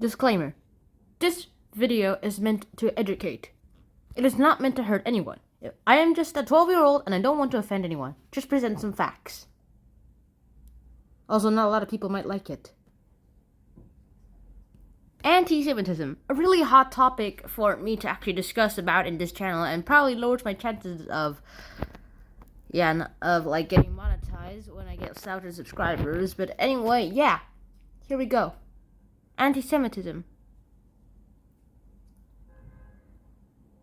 Disclaimer. This video is meant to educate. It is not meant to hurt anyone. I am just a 12-year-old and I don't want to offend anyone. Just present some facts. Also, not a lot of people might like it. Anti-Semitism. A really hot topic for me to actually discuss about in this channel, and probably lowers my chances of getting monetized when I get 1,000 subscribers. But anyway, yeah. Here we go. Anti-Semitism.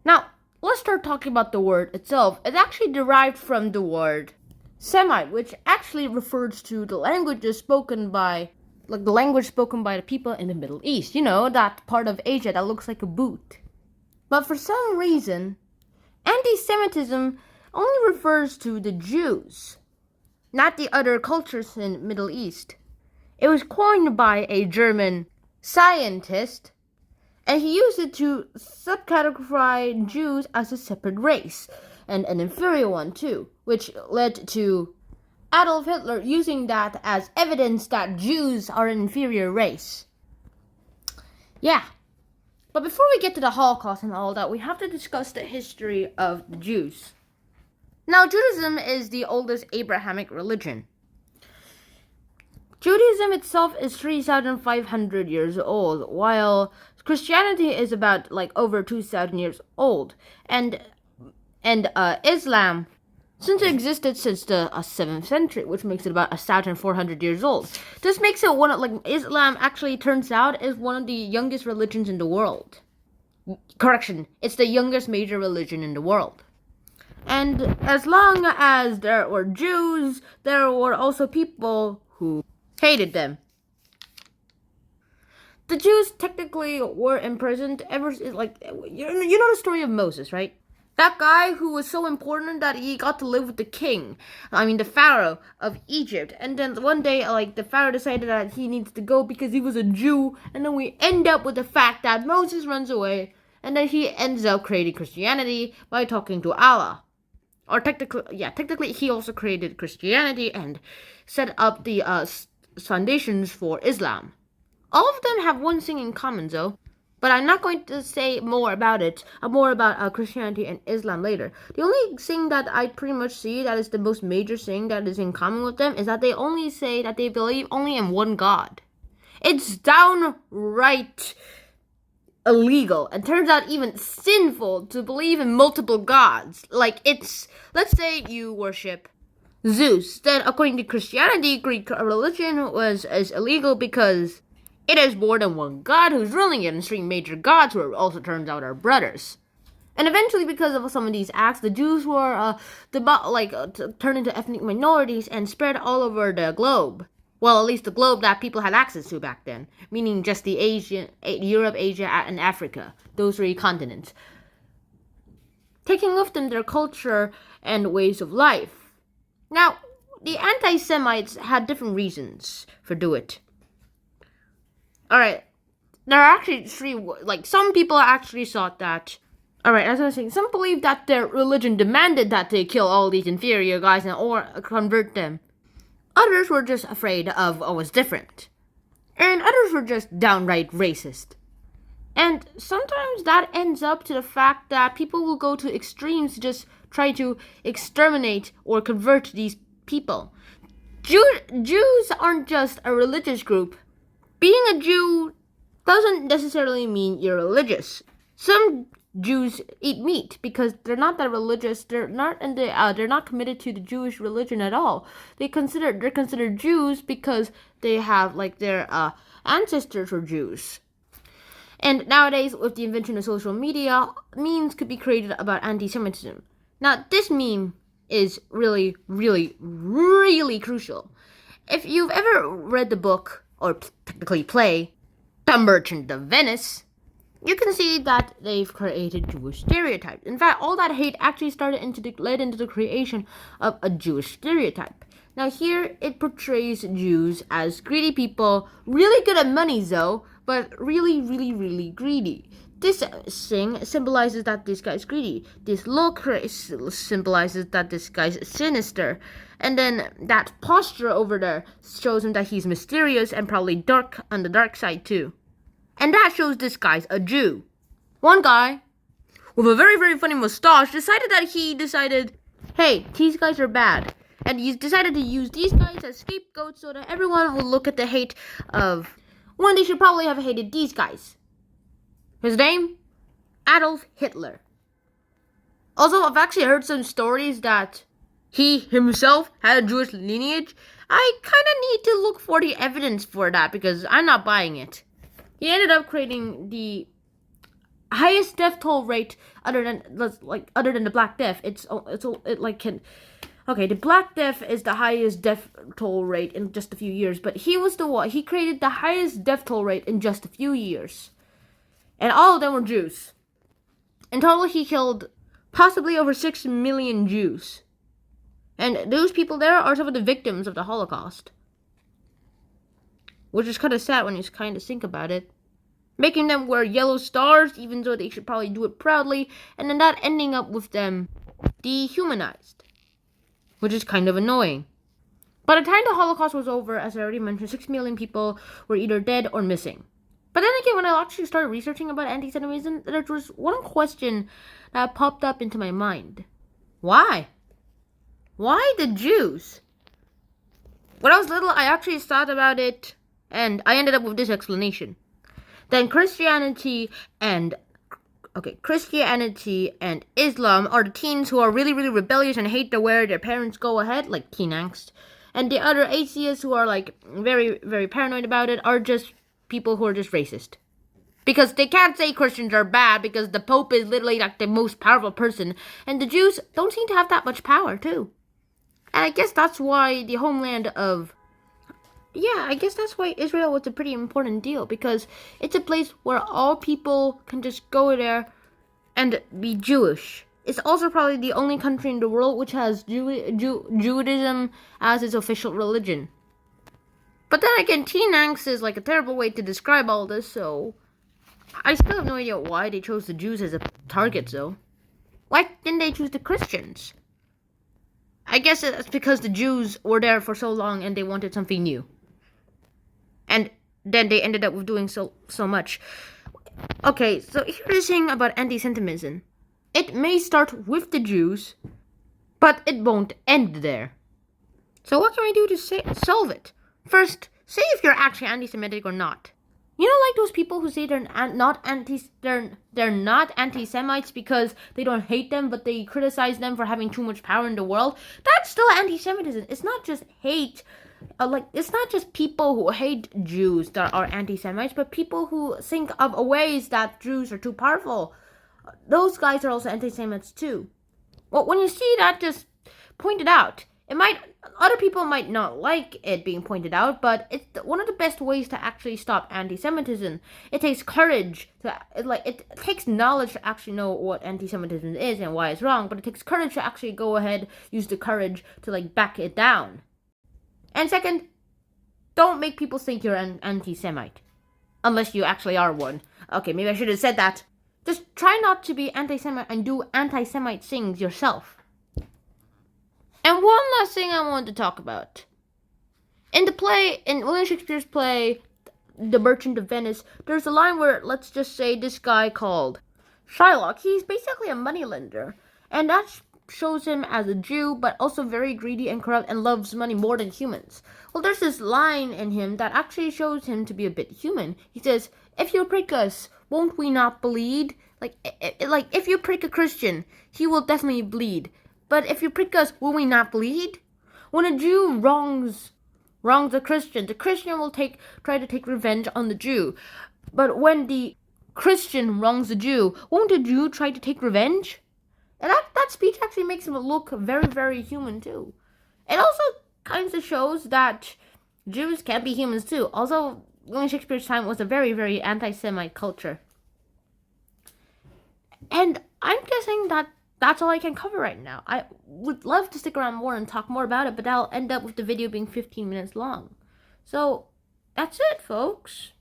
Now, let's start talking about the word itself. It's actually derived from the word Semite, which actually refers to the languages spoken by, the language spoken by the people in the Middle East. You know, that part of Asia that looks like a boot. But for some reason, anti-Semitism only refers to the Jews, not the other cultures in the Middle East. It was coined by a German scientist, and he used it to subcategorize Jews as a separate race, and an inferior one too, which led to Adolf Hitler using that as evidence that Jews are an inferior race. Yeah. But before we get to the Holocaust and all that, we have to discuss the history of the Jews. Now, Judaism is the oldest Abrahamic religion. Judaism itself is 3,500 years old, while Christianity is about over 2,000 years old, and Islam, since it existed since the 7th century, which makes it about 1,400 years old. This makes it Islam actually turns out is one of the youngest religions in the world. Correction, it's the youngest major religion in the world. And as long as there were Jews, there were also people who hated them. The Jews technically were imprisoned ever since, you know the story of Moses, right? That guy who was so important that he got to live with the Pharaoh of Egypt. And then one day, the Pharaoh decided that he needs to go because he was a Jew. And then we end up with the fact that Moses runs away. And then he ends up creating Christianity by talking to Allah. Or technically he also created Christianity and set up the foundations for Islam. All of them have one thing in common, though. But I'm not going to say more about it, Christianity and Islam later. The only thing that I pretty much see that is the most major thing that is in common with them is that they only say that they believe only in one God. It's downright illegal, and turns out even sinful, to believe in multiple gods. Let's say you worship Zeus. Then, according to Christianity, Greek religion is illegal because it has more than one god who's ruling it, and 3 major gods who also turns out are brothers. And eventually, because of some of these acts, the Jews were turned into ethnic minorities and spread all over the globe. Well, at least the globe that people had access to back then, meaning just the Europe, Asia, and Africa, those 3 continents, taking with them their culture and ways of life. Now, the anti-Semites had different reasons for doing it. Alright, there are actually 3, some people actually thought that, as I was saying, some believed that their religion demanded that they kill all these inferior guys or convert them. Others were just afraid of what was different. And others were just downright racist. And sometimes that ends up to the fact that people will go to extremes to just try to exterminate or convert these people. Jews aren't just a religious group. Being a Jew doesn't necessarily mean you're religious. Some Jews eat meat because they're not that religious. They're not committed to the Jewish religion at all. They're considered Jews because they have their ancestors were Jews. And nowadays, with the invention of social media, memes could be created about anti-Semitism. Now, this meme is really, really, really crucial. If you've ever read the book, or technically play, The Merchant of Venice, you can see that they've created Jewish stereotypes. In fact, all that hate actually led into the creation of a Jewish stereotype. Now here, it portrays Jews as greedy people, really good at money though, but really, really, really greedy. This thing symbolizes that this guy's greedy. This look symbolizes that this guy's sinister. And then that posture over there shows him that he's mysterious and probably dark on the dark side too. And that shows this guy's a Jew. One guy with a very, very funny mustache decided, hey, these guys are bad. And he decided to use these guys as scapegoats so that everyone will look at the hate of when they should probably have hated these guys. His name? Adolf Hitler. Also, I've actually heard some stories that he himself had a Jewish lineage. I kind of need to look for the evidence for that because I'm not buying it. He ended up creating the highest death toll rate other than the Black Death. The Black Death is the highest death toll rate in just a few years, but he created the highest death toll rate in just a few years. And all of them were Jews. In total, he killed possibly over 6 million Jews. And those people there are some of the victims of the Holocaust. Which is kind of sad when you kind of think about it. Making them wear yellow stars, even though they should probably do it proudly, and then that ending up with them dehumanized. Which is kind of annoying. By the time the Holocaust was over, as I already mentioned, 6 million people were either dead or missing. But then again, when I actually started researching about anti-Semitism, there was one question that popped up into my mind. Why? Why the Jews? When I was little, I actually thought about it, and I ended up with this explanation. Then Christianity and Islam are the teens who are really, really rebellious and hate the way their parents go ahead, like teen angst. And the other atheists who are like very, very paranoid about it are just people who are just racist. Because they can't say Christians are bad because the Pope is literally like the most powerful person. And the Jews don't seem to have that much power too. And I guess that's why the homeland of... I guess that's why Israel was a pretty important deal. Because it's a place where all people can just go there and be Jewish. It's also probably the only country in the world which has Judaism as its official religion. But then again, teen angst is like a terrible way to describe all this, so... I still have no idea why they chose the Jews as a target, though. Why didn't they choose the Christians? I guess it's because the Jews were there for so long and they wanted something new. And then they ended up with doing so much. Okay, so here's the thing about anti-Semitism. It may start with the Jews, but it won't end there. So what can we do to solve it? First, say if you're actually anti-Semitic or not. You know, like those people who say they're not anti-Semites because they don't hate them, but they criticize them for having too much power in the world. That's still anti-Semitism. It's not just hate. It's not just people who hate Jews that are anti-Semites, but people who think of ways that Jews are too powerful. Those guys are also anti-Semites too. Well, when you see that, just point it out. Other people might not like it being pointed out, but it's one of the best ways to actually stop anti-Semitism. It takes courage it takes knowledge to actually know what anti-Semitism is and why it's wrong, but it takes courage to actually go ahead, use the courage to back it down. And second, don't make people think you're an anti-Semite. Unless you actually are one. Okay, maybe I should have said that. Just try not to be anti-Semite and do anti-Semite things yourself. And one last thing I wanted to talk about. In William Shakespeare's play, The Merchant of Venice, there's a line where, let's just say, this guy called Shylock, he's basically a moneylender. And that shows him as a Jew, but also very greedy and corrupt and loves money more than humans. Well, there's this line in him that actually shows him to be a bit human. He says, if you prick us, won't we not bleed? If you prick a Christian, he will definitely bleed. But if you prick us, will we not bleed? When a Jew wrongs a Christian, the Christian will try to take revenge on the Jew. But when the Christian wrongs the Jew, won't the Jew try to take revenge? And that speech actually makes him look very, very human too. It also kind of shows that Jews can be humans too. Also, William Shakespeare's time was a very, very anti-Semite culture. And I'm guessing that's all I can cover right now. I would love to stick around more and talk more about it, but that'll end up with the video being 15 minutes long. So, that's it, folks.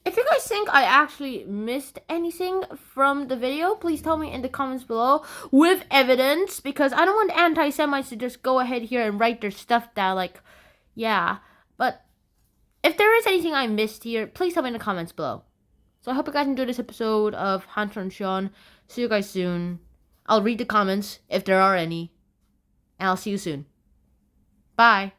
If you guys think I actually missed anything from the video, please tell me in the comments below with evidence, because I don't want anti-Semites to just go ahead here and write their stuff down, yeah. But if there there's anything I missed here, please tell me in the comments below. So I hope you guys enjoyed this episode of Hunter and Sean. See you guys soon. I'll read the comments if there are any. And I'll see you soon. Bye.